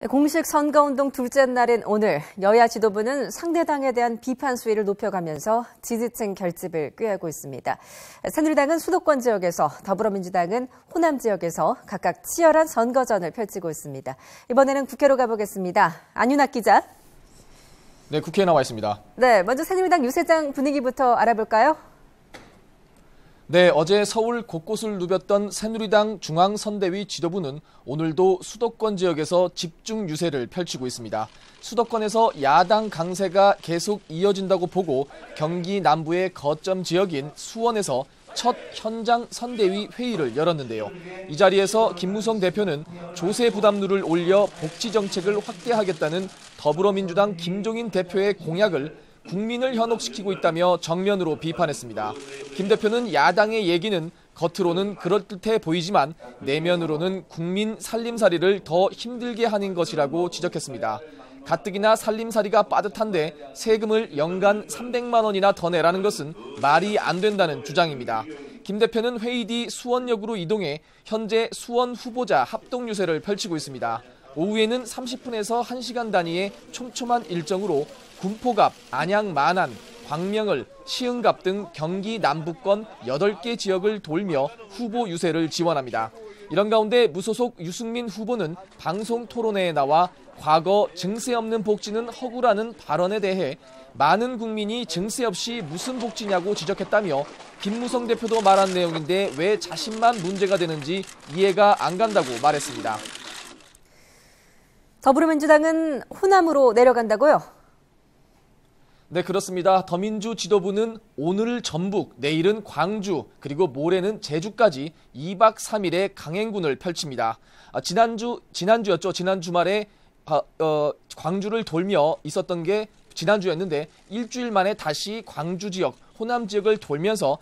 공식 선거운동 둘째 날인 오늘 여야 지도부는 상대당에 대한 비판 수위를 높여가면서 지지층 결집을 꾀하고 있습니다. 새누리당은 수도권 지역에서, 더불어민주당은 호남 지역에서 각각 치열한 선거전을 펼치고 있습니다. 이번에는 국회로 가보겠습니다. 안윤학 기자. 네, 국회에 나와 있습니다. 네, 먼저 새누리당 유세장 분위기부터 알아볼까요? 네, 어제 서울 곳곳을 누볐던 새누리당 중앙선대위 지도부는 오늘도 수도권 지역에서 집중 유세를 펼치고 있습니다. 수도권에서 야당 강세가 계속 이어진다고 보고 경기 남부의 거점 지역인 수원에서 첫 현장 선대위 회의를 열었는데요. 이 자리에서 김무성 대표는 조세 부담률을 올려 복지 정책을 확대하겠다는 더불어민주당 김종인 대표의 공약을 국민을 현혹시키고 있다며 정면으로 비판했습니다. 김 대표는 야당의 얘기는 겉으로는 그럴듯해 보이지만 내면으로는 국민 살림살이를 더 힘들게 하는 것이라고 지적했습니다. 가뜩이나 살림살이가 빠듯한데 세금을 연간 300만 원이나 더 내라는 것은 말이 안 된다는 주장입니다. 김 대표는 회의 뒤 수원역으로 이동해 현재 수원 후보자 합동 유세를 펼치고 있습니다. 오후에는 30분에서 1시간 단위의 촘촘한 일정으로 군포갑, 안양 만안, 광명을, 시흥갑 등 경기 남부권 8개 지역을 돌며 후보 유세를 지원합니다. 이런 가운데 무소속 유승민 후보는 방송 토론회에 나와 과거 증세 없는 복지는 허구라는 발언에 대해 많은 국민이 증세 없이 무슨 복지냐고 지적했다며 김무성 대표도 말한 내용인데 왜 자신만 문제가 되는지 이해가 안 간다고 말했습니다. 더불어민주당은 호남으로 내려간다고요? 네, 그렇습니다. 더민주 지도부는 오늘 전북, 내일은 광주, 그리고 모레는 제주까지 2박 3일의 강행군을 펼칩니다. 지난주였죠. 지난 주말에 광주를 돌며 있었던 게 지난주였는데 일주일 만에 다시 광주 지역, 호남 지역을 돌면서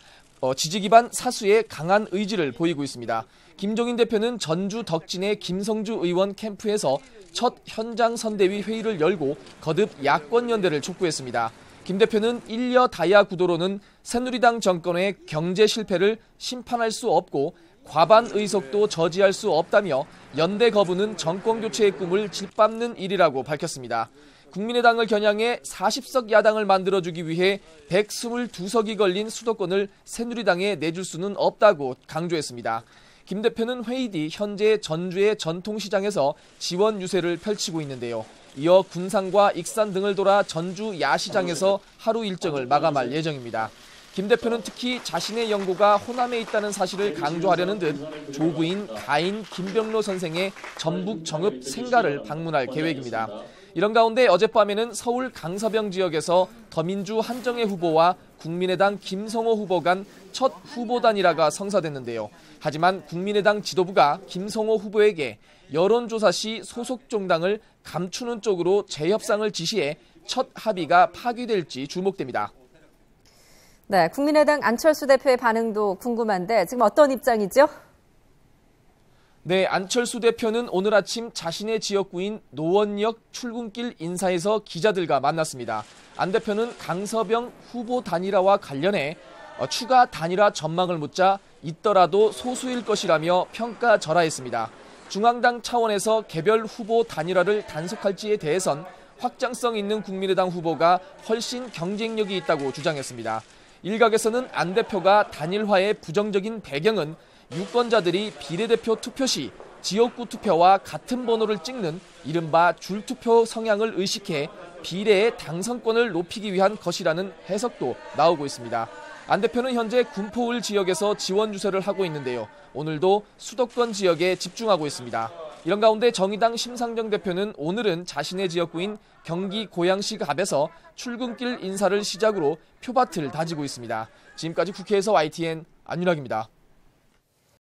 지지 기반 사수의 강한 의지를 보이고 있습니다. 김종인 대표는 전주 덕진의 김성주 의원 캠프에서 첫 현장 선대위 회의를 열고 거듭 야권 연대를 촉구했습니다. 김 대표는 일여 다야 구도로는 새누리당 정권의 경제 실패를 심판할 수 없고 과반 의석도 저지할 수 없다며 연대 거부는 정권 교체의 꿈을 짓밟는 일이라고 밝혔습니다. 국민의당을 겨냥해 40석 야당을 만들어주기 위해 122석이 걸린 수도권을 새누리당에 내줄 수는 없다고 강조했습니다. 김 대표는 회의 뒤 현재 전주의 전통시장에서 지원 유세를 펼치고 있는데요. 이어 군산과 익산 등을 돌아 전주 야시장에서 하루 일정을 마감할 예정입니다. 김 대표는 특히 자신의 연고가 호남에 있다는 사실을 강조하려는 듯 조부인 가인 김병로 선생의 전북 정읍 생가를 방문할 계획입니다. 이런 가운데 어젯밤에는 서울 강서병 지역에서 더민주 한정혜 후보와 국민의당 김성호 후보 간 첫 후보 단일화가 성사됐는데요. 하지만 국민의당 지도부가 김성호 후보에게 여론조사 시 소속 정당을 감추는 쪽으로 재협상을 지시해 첫 합의가 파기될지 주목됩니다. 네, 국민의당 안철수 대표의 반응도 궁금한데 지금 어떤 입장이죠? 네, 안철수 대표는 오늘 아침 자신의 지역구인 노원역 출근길 인사에서 기자들과 만났습니다. 안 대표는 강서병 후보 단일화와 관련해 추가 단일화 전망을 묻자 있더라도 소수일 것이라며 평가절하했습니다. 중앙당 차원에서 개별 후보 단일화를 단속할지에 대해선 확장성 있는 국민의당 후보가 훨씬 경쟁력이 있다고 주장했습니다. 일각에서는 안 대표가 단일화의 부정적인 배경은 유권자들이 비례대표 투표 시 지역구 투표와 같은 번호를 찍는 이른바 줄투표 성향을 의식해 비례의 당선권을 높이기 위한 것이라는 해석도 나오고 있습니다. 안 대표는 현재 군포을 지역에서 지원 유세를 하고 있는데요. 오늘도 수도권 지역에 집중하고 있습니다. 이런 가운데 정의당 심상정 대표는 오늘은 자신의 지역구인 경기 고양시 갑에서 출근길 인사를 시작으로 표밭을 다지고 있습니다. 지금까지 국회에서 YTN 안윤학입니다.